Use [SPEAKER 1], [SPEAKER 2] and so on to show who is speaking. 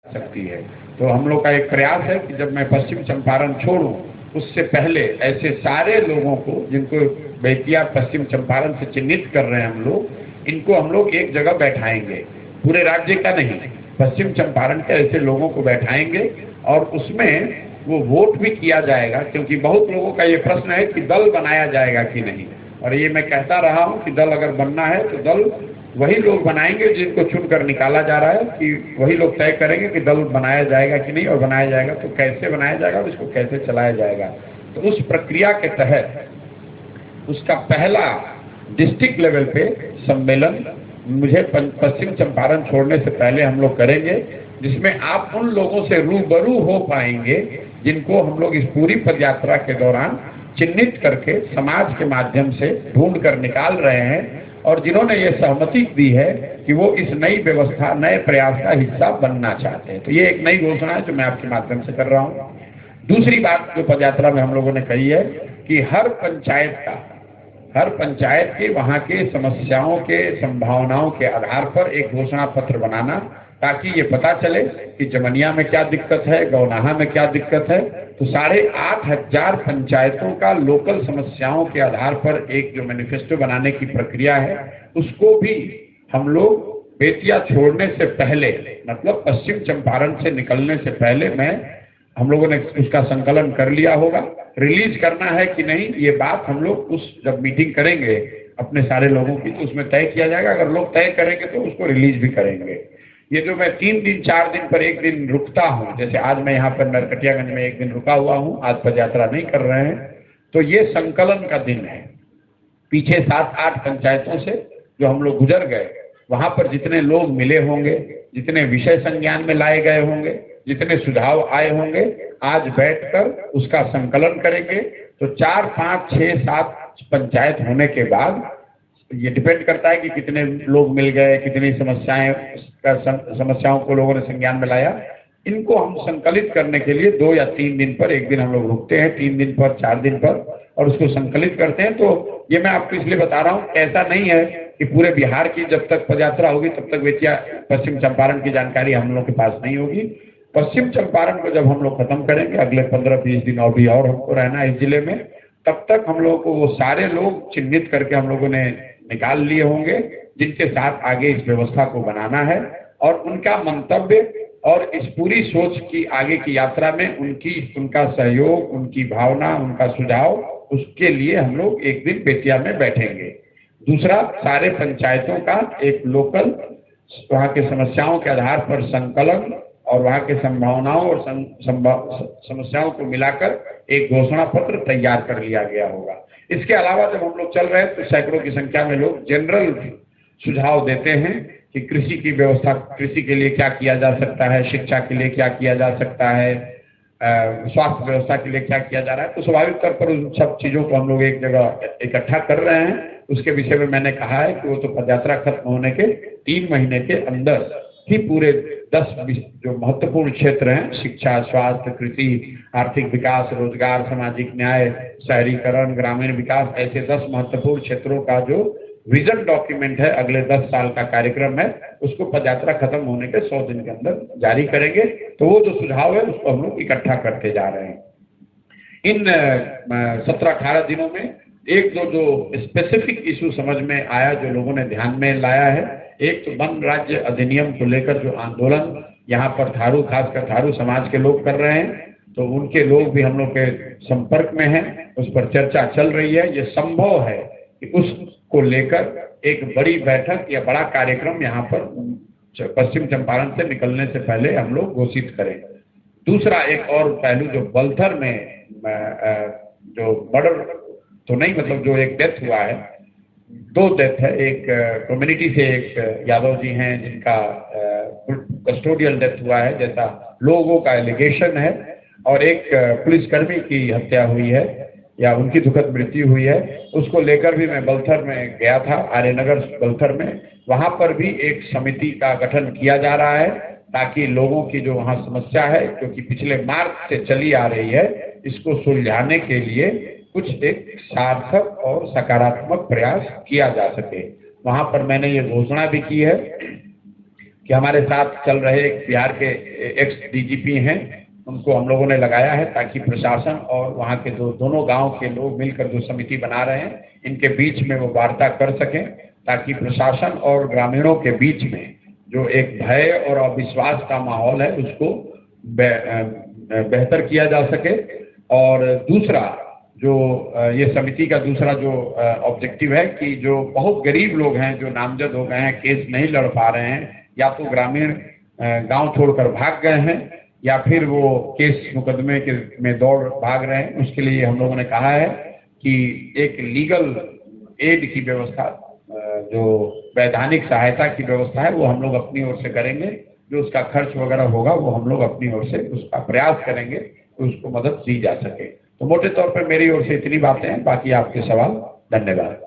[SPEAKER 1] सकती है। तो हम लोग का एक प्रयास है कि जब मैं पश्चिम चंपारण छोड़ूं, उससे पहले ऐसे सारे लोगों को जिनको बेतिया पश्चिम चंपारण से चिन्हित कर रहे हैं हम लोग, इनको हम लोग एक जगह बैठाएंगे, पूरे राज्य का नहीं, पश्चिम चंपारण के ऐसे लोगों को बैठाएंगे और उसमें वो वोट भी किया जाएगा। क्योंकि बहुत लोगों का ये प्रश्न है कि दल बनाया जाएगा कि नहीं, और ये मैं कहता रहा हूँ कि दल अगर बनना है तो दल वही लोग बनाएंगे जिनको चुनकर निकाला जा रहा है, कि वही लोग तय करेंगे कि दल बनाया जाएगा कि नहीं, और बनाया जाएगा तो कैसे बनाया जाएगा और इसको कैसे चलाया जाएगा। तो उस प्रक्रिया के तहत उसका पहला डिस्ट्रिक्ट लेवल पे सम्मेलन मुझे पश्चिम चंपारण छोड़ने से पहले हम लोग करेंगे, जिसमें आप उन लोगों से रूबरू हो पाएंगे जिनको हम लोग इस पूरी पदयात्रा के दौरान चिन्हित करके समाज के माध्यम से ढूंढ कर निकाल रहे हैं, और जिन्होंने ये सहमति दी है कि वो इस नई व्यवस्था, नए प्रयास का हिस्सा बनना चाहते हैं। तो ये एक नई घोषणा है जो मैं आपके माध्यम से कर रहा हूँ। दूसरी बात जो पदयात्रा में हम लोगों ने कही है कि हर पंचायत के वहाँ के समस्याओं के, संभावनाओं के आधार पर एक घोषणा पत्र बनाना, ताकि ये पता चले कि जमनिया में क्या दिक्कत है, गौनाहा में क्या दिक्कत है। तो 8,500 पंचायतों का लोकल समस्याओं के आधार पर एक जो मैनिफेस्टो बनाने की प्रक्रिया है, उसको भी हम लोग बेतिया छोड़ने से पहले, मतलब पश्चिम चंपारण से निकलने से पहले हम लोगों ने उसका संकलन कर लिया होगा। रिलीज करना है कि नहीं, ये बात हम लोग जब मीटिंग करेंगे अपने सारे लोगों की, तो उसमें तय किया जाएगा। अगर लोग तय करेंगे तो उसको रिलीज भी करेंगे। ये जो मैं 3 दिन 4 दिन पर एक दिन रुकता हूँ, जैसे आज मैं यहाँ पर नरकटियागंज में एक दिन रुका हुआ हूँ, आज पदयात्रा नहीं कर रहे हैं, तो ये संकलन का दिन है। पीछे 7-8 पंचायतों से जो हम लोग गुजर गए, वहां पर जितने लोग मिले होंगे, जितने विषय संज्ञान में लाए गए होंगे, जितने सुझाव आए होंगे, आज बैठकर उसका संकलन करेंगे। तो 4, 5, 6, 7 पंचायत होने के बाद, ये डिपेंड करता है कि कितने लोग मिल गए, कितनी समस्याओं को लोगों ने संज्ञान में लाया। इनको हम संकलित करने के लिए 2 या 3 दिन पर एक दिन हम लोग रुकते हैं, 3 दिन पर, 4 दिन पर, और उसको संकलित करते हैं। तो ये मैं आपको इसलिए बता रहा हूँ, ऐसा नहीं है कि पूरे बिहार की जब तक पदयात्रा होगी तब तक बेतिया पश्चिम चंपारण की जानकारी हम लोग के पास नहीं होगी। पश्चिम चंपारण को जब हम लोग खत्म करेंगे, अगले 15-20 दिन और भी और हमको रहना है इस जिले में, तब तक हम लोगों को वो सारे लोग चिन्हित करके हम लोगों ने निकाल लिए होंगे जिनके साथ आगे इस व्यवस्था को बनाना है, और उनका मंतव्य और इस पूरी सोच की आगे की यात्रा में उनका सहयोग, उनकी भावना, उनका सुझाव, उसके लिए हम लोग एक दिन बेतिया में बैठेंगे। दूसरा, सारे पंचायतों का एक लोकल वहाँ के समस्याओं के आधार पर संकलन और वहाँ के संभावनाओं और समस्याओं को मिलाकर एक घोषणा पत्र तैयार कर लिया गया होगा। इसके अलावा जब हम लोग चल रहे हैं तो सैकड़ों की संख्या में लोग जनरल सुझाव देते हैं कि कृषि की व्यवस्था, कृषि के लिए क्या किया जा सकता है, शिक्षा के लिए क्या किया जा सकता है, स्वास्थ्य व्यवस्था के लिए क्या किया जा रहा है। तो स्वाभाविक तौर पर उन सब चीज़ों को हम लोग एक जगह इकट्ठा कर रहे हैं। उसके विषय में मैंने कहा है कि वो तो पदयात्रा खत्म होने के 3 महीने के अंदर ही पूरे 10 जो महत्वपूर्ण क्षेत्र हैं, शिक्षा, स्वास्थ्य, कृषि, आर्थिक विकास, रोजगार, सामाजिक न्याय, शहरीकरण, ग्रामीण विकास, ऐसे 10 महत्वपूर्ण क्षेत्रों का जो विजन डॉक्यूमेंट है, अगले 10 साल का कार्यक्रम है, उसको पदयात्रा खत्म होने के 100 दिन के अंदर जारी करेंगे। तो वो जो सुझाव है उसको हम लोग इकट्ठा करते जा रहे हैं। इन 17-18 दिनों में 1-2 जो स्पेसिफिक इशू समझ में आया, जो लोगों ने ध्यान में लाया है, एक तो वन राज्य अधिनियम को लेकर जो आंदोलन यहाँ पर खासकर थारू समाज के लोग कर रहे हैं, तो उनके लोग भी हम लोग के संपर्क में हैं, उस पर चर्चा चल रही है। ये संभव है कि उसको लेकर एक बड़ी बैठक या बड़ा कार्यक्रम यहाँ पर पश्चिम चंपारण से निकलने से पहले हम लोग घोषित करें। दूसरा एक और पहलू जो बलथर में जो मर्डर तो नहीं, मतलब जो एक डेथ हुआ है, 2 डेथ है, एक कम्युनिटी से एक यादव जी हैं जिनका कस्टोडियल डेथ हुआ है जैसा लोगों का एलिगेशन है, और एक पुलिसकर्मी की हत्या हुई है या उनकी दुखद मृत्यु हुई है। उसको लेकर भी मैं बलथर में गया था, आर्यनगर बलथर में। वहाँ पर भी एक समिति का गठन किया जा रहा है ताकि लोगों की जो वहाँ समस्या है, क्योंकि पिछले मार्च से चली आ रही है, इसको सुलझाने के लिए कुछ एक सार्थक और सकारात्मक प्रयास किया जा सके। वहाँ पर मैंने ये घोषणा भी की है कि हमारे साथ चल रहे बिहार के एक्स डीजीपी हैं, उनको हम लोगों ने लगाया है ताकि प्रशासन और वहाँ के जो दोनों गांव के लोग मिलकर जो समिति बना रहे हैं, इनके बीच में वो वार्ता कर सकें, ताकि प्रशासन और ग्रामीणों के बीच में जो एक भय और अविश्वास का माहौल है उसको बेहतर किया जा सके। और दूसरा जो ये समिति का दूसरा जो ऑब्जेक्टिव है कि जो बहुत गरीब लोग हैं, जो नामजद हो गए हैं, केस नहीं लड़ पा रहे हैं, या तो ग्रामीण गांव छोड़कर भाग गए हैं या फिर वो केस मुकदमे के में दौड़ भाग रहे हैं, उसके लिए हम लोगों ने कहा है कि एक लीगल एड की व्यवस्था, जो वैधानिक सहायता की व्यवस्था है, वो हम लोग अपनी ओर से करेंगे। जो उसका खर्च वगैरह होगा वो हम लोग अपनी ओर से उसका प्रयास करेंगे कि उसको मदद दी जा सके। तो मोटे तौर पर मेरी ओर से इतनी बातें हैं, बाकी आपके सवाल। धन्यवाद।